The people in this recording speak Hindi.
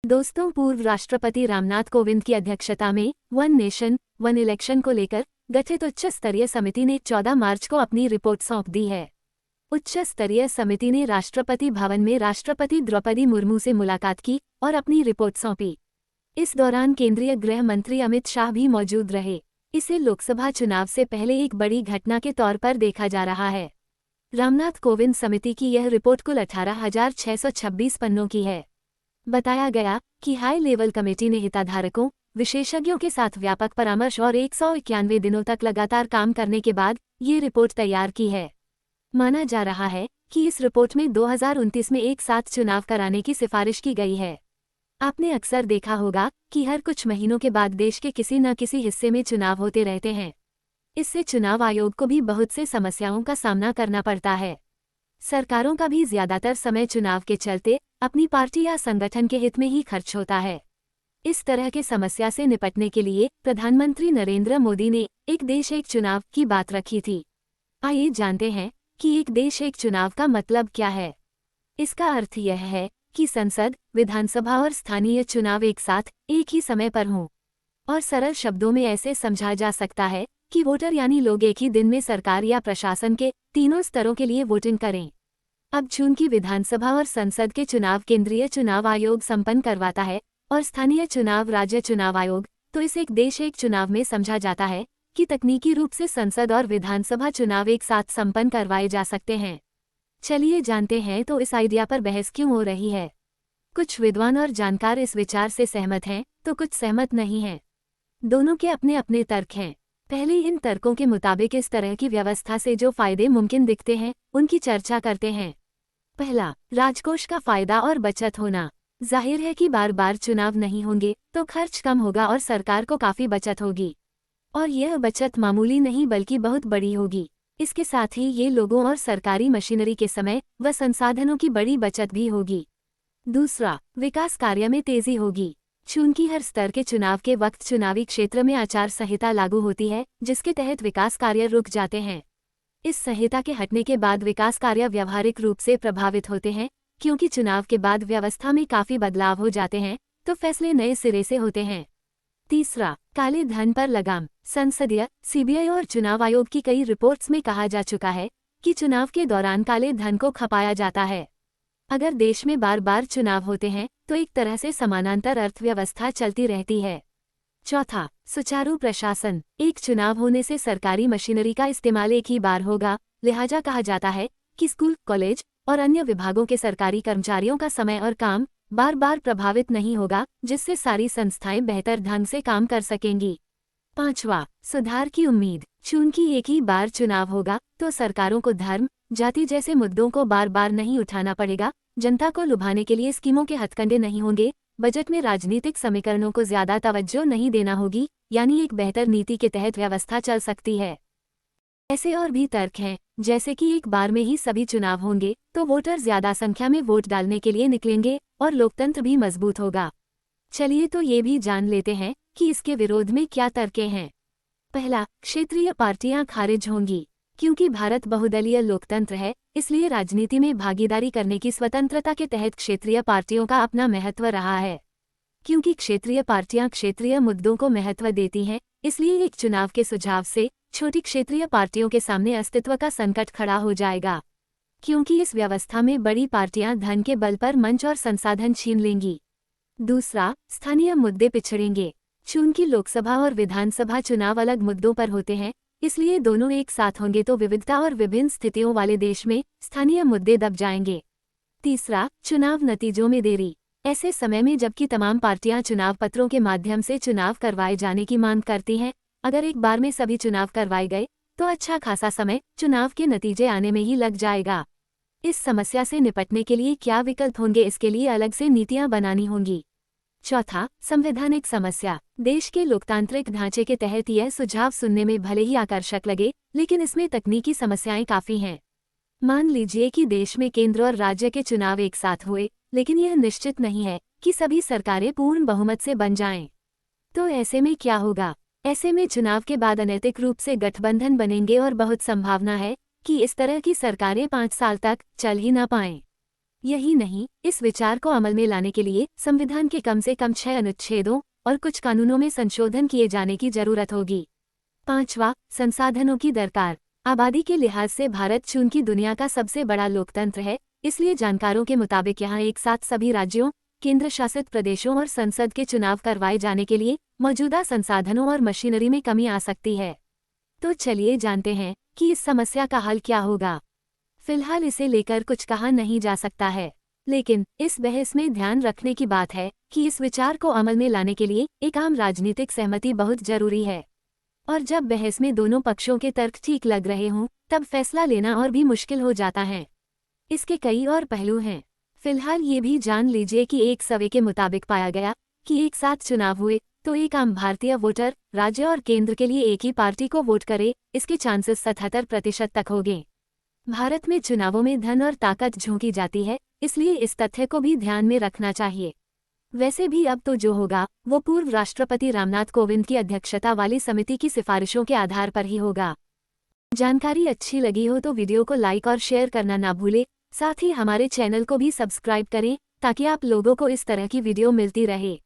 दोस्तों, पूर्व राष्ट्रपति रामनाथ कोविंद की अध्यक्षता में वन नेशन वन इलेक्शन को लेकर गठित उच्च स्तरीय समिति ने 14 मार्च को अपनी रिपोर्ट सौंप दी है। उच्च स्तरीय समिति ने राष्ट्रपति भवन में राष्ट्रपति द्रौपदी मुर्मू से मुलाकात की और अपनी रिपोर्ट सौंपी। इस दौरान केंद्रीय गृह मंत्री अमित शाह भी मौजूद रहे। इसे लोकसभा चुनाव से पहले एक बड़ी घटना के तौर पर देखा जा रहा है। रामनाथ कोविंद समिति की यह रिपोर्ट कुल 18,626 पन्नों की है। बताया गया कि हाई लेवल कमेटी ने हितधारकों, विशेषज्ञों के साथ व्यापक परामर्श और 191 दिनों तक लगातार काम करने के बाद ये रिपोर्ट तैयार की है। माना जा रहा है कि इस रिपोर्ट में 2029 में एक साथ चुनाव कराने की सिफारिश की गई है। आपने अक्सर देखा होगा कि हर कुछ महीनों के बाद देश के किसी न किसी हिस्से में चुनाव होते रहते हैं। इससे चुनाव आयोग को भी बहुत से समस्याओं का सामना करना पड़ता है। सरकारों का भी ज्यादातर समय चुनाव के चलते अपनी पार्टी या संगठन के हित में ही खर्च होता है। इस तरह के समस्या से निपटने के लिए प्रधानमंत्री नरेंद्र मोदी ने एक देश एक चुनाव की बात रखी थी। आइए जानते हैं कि एक देश एक चुनाव का मतलब क्या है। इसका अर्थ यह है कि संसद, विधानसभा और स्थानीय चुनाव एक साथ एक ही समय पर हों। और सरल शब्दों में ऐसे समझा जा सकता है कि वोटर यानी लोग एक ही दिन में सरकार या प्रशासन के तीनों स्तरों के लिए वोटिंग करें। अब चूंकि विधानसभा और संसद के चुनाव केंद्रीय चुनाव आयोग संपन्न करवाता है और स्थानीय चुनाव राज्य चुनाव आयोग, तो इस एक देश एक चुनाव में समझा जाता है कि तकनीकी रूप से संसद और विधानसभा चुनाव एक साथ संपन्न करवाए जा सकते हैं। चलिए जानते हैं तो इस आइडिया पर बहस क्यों हो रही है। कुछ विद्वान और जानकार इस विचार से सहमत हैं तो कुछ सहमत नहीं हैं। दोनों के अपने अपने तर्क हैं। पहले इन तर्कों के मुताबिक इस तरह की व्यवस्था से जो फायदे मुमकिन दिखते हैं उनकी चर्चा करते हैं। पहला, राजकोष का फायदा और बचत होना। जाहिर है कि बार बार चुनाव नहीं होंगे तो खर्च कम होगा और सरकार को काफी बचत होगी। और यह बचत मामूली नहीं बल्कि बहुत बड़ी होगी। इसके साथ ही ये लोगों और सरकारी मशीनरी के समय व संसाधनों की बड़ी बचत भी होगी। दूसरा, विकास कार्य में तेजी होगी। चूंकि हर स्तर के चुनाव के वक्त चुनावी क्षेत्र में आचार संहिता लागू होती है, जिसके तहत विकास कार्य रुक जाते हैं। इस संहिता के हटने के बाद विकास कार्य व्यावहारिक रूप से प्रभावित होते हैं, क्योंकि चुनाव के बाद व्यवस्था में काफी बदलाव हो जाते हैं, तो फैसले नए सिरे से होते हैं। तीसरा, काले धन पर लगाम। संसदीय, सीबीआई और चुनाव आयोग की कई रिपोर्ट्स में कहा जा चुका है कि चुनाव के दौरान काले धन को खपाया जाता है। अगर देश में बार बार चुनाव होते हैं तो एक तरह से समानांतर अर्थव्यवस्था चलती रहती है। चौथा, सुचारू प्रशासन। एक चुनाव होने से सरकारी मशीनरी का इस्तेमाल एक ही बार होगा, लिहाजा कहा जाता है कि स्कूल, कॉलेज और अन्य विभागों के सरकारी कर्मचारियों का समय और काम बार बार प्रभावित नहीं होगा, जिससे सारी संस्थाएं बेहतर ढंग से काम कर सकेंगी। पांचवा, सुधार की उम्मीद। चूंकि एक ही बार चुनाव होगा तो सरकारों को धर्म, जाति जैसे मुद्दों को बार बार नहीं उठाना पड़ेगा, जनता को लुभाने के लिए स्कीमों के हथकंडे नहीं होंगे, बजट में राजनीतिक समीकरणों को ज्यादा तवज्जो नहीं देना होगी, यानी एक बेहतर नीति के तहत व्यवस्था चल सकती है। ऐसे और भी तर्क हैं, जैसे कि एक बार में ही सभी चुनाव होंगे तो वोटर ज्यादा संख्या में वोट डालने के लिए निकलेंगे और लोकतंत्र भी मजबूत होगा। चलिए तो ये भी जान लेते हैं कि इसके विरोध में क्या तर्क हैं। पहला, क्षेत्रीय पार्टियां खारिज होंगी। क्योंकि भारत बहुदलीय लोकतंत्र है, इसलिए राजनीति में भागीदारी करने की स्वतंत्रता के तहत क्षेत्रीय पार्टियों का अपना महत्व रहा है। क्योंकि क्षेत्रीय पार्टियां क्षेत्रीय मुद्दों को महत्व देती हैं, इसलिए एक चुनाव के सुझाव से छोटी क्षेत्रीय पार्टियों के सामने अस्तित्व का संकट खड़ा हो जाएगा। क्योंकि इस व्यवस्था में बड़ी पार्टियां धन के बल पर मंच और संसाधन छीन लेंगी। दूसरा, स्थानीय मुद्दे पिछड़ेंगे। चूंकि लोकसभा और विधानसभा चुनाव अलग मुद्दों पर होते हैं, इसलिए दोनों एक साथ होंगे तो विविधता और विभिन्न स्थितियों वाले देश में स्थानीय मुद्दे दब जाएंगे। तीसरा, चुनाव नतीजों में देरी। ऐसे समय में जबकि तमाम पार्टियां चुनाव पत्रों के माध्यम से चुनाव करवाए जाने की मांग करती हैं, अगर एक बार में सभी चुनाव करवाए गए तो अच्छा खासा समय चुनाव के नतीजे आने में ही लग जाएगा। इस समस्या से निपटने के लिए क्या विकल्प होंगे, इसके लिए अलग से नीतियां बनानी होंगी। चौथा, संवैधानिक समस्या। देश के लोकतांत्रिक ढांचे के तहत यह सुझाव सुनने में भले ही आकर्षक लगे, लेकिन इसमें तकनीकी समस्याएं काफी हैं। मान लीजिए कि देश में केंद्र और राज्य के चुनाव एक साथ हुए, लेकिन यह निश्चित नहीं है कि सभी सरकारें पूर्ण बहुमत से बन जाएं। तो ऐसे में क्या होगा? ऐसे में चुनाव के बाद अनैतिक रूप से गठबंधन बनेंगे और बहुत संभावना है कि इस तरह की सरकारें 5 साल तक चल ही न पाएं। यही नहीं, इस विचार को अमल में लाने के लिए संविधान के कम से कम 6 अनुच्छेदों और कुछ कानूनों में संशोधन किए जाने की जरूरत होगी। 5वां, संसाधनों की दरकार। आबादी के लिहाज से भारत चूंकि दुनिया का सबसे बड़ा लोकतंत्र है, इसलिए जानकारों के मुताबिक यहाँ एक साथ सभी राज्यों, केंद्र शासित प्रदेशों और संसद के चुनाव करवाए जाने के लिए मौजूदा संसाधनों और मशीनरी में कमी आ सकती है। तो चलिए जानते हैं कि इस समस्या का हल क्या होगा। फिलहाल इसे लेकर कुछ कहा नहीं जा सकता है, लेकिन इस बहस में ध्यान रखने की बात है कि इस विचार को अमल में लाने के लिए एक आम राजनीतिक सहमति बहुत जरूरी है। और जब बहस में दोनों पक्षों के तर्क ठीक लग रहे हों, तब फैसला लेना और भी मुश्किल हो जाता है। इसके कई और पहलू हैं। फिलहाल ये भी जान लीजिए कि एक सर्वे के मुताबिक पाया गया कि एक साथ चुनाव हुए तो एक आम भारतीय वोटर राज्य और केंद्र के लिए एक ही पार्टी को वोट करे, इसके चांसेस 77% तक होंगे। भारत में चुनावों में धन और ताकत झोंकी जाती है, इसलिए इस तथ्य को भी ध्यान में रखना चाहिए। वैसे भी अब तो जो होगा वो पूर्व राष्ट्रपति रामनाथ कोविंद की अध्यक्षता वाली समिति की सिफारिशों के आधार पर ही होगा। जानकारी अच्छी लगी हो तो वीडियो को लाइक और शेयर करना ना भूलें, साथ ही हमारे चैनल को भी सब्सक्राइब करें ताकि आप लोगों को इस तरह की वीडियो मिलती रहे।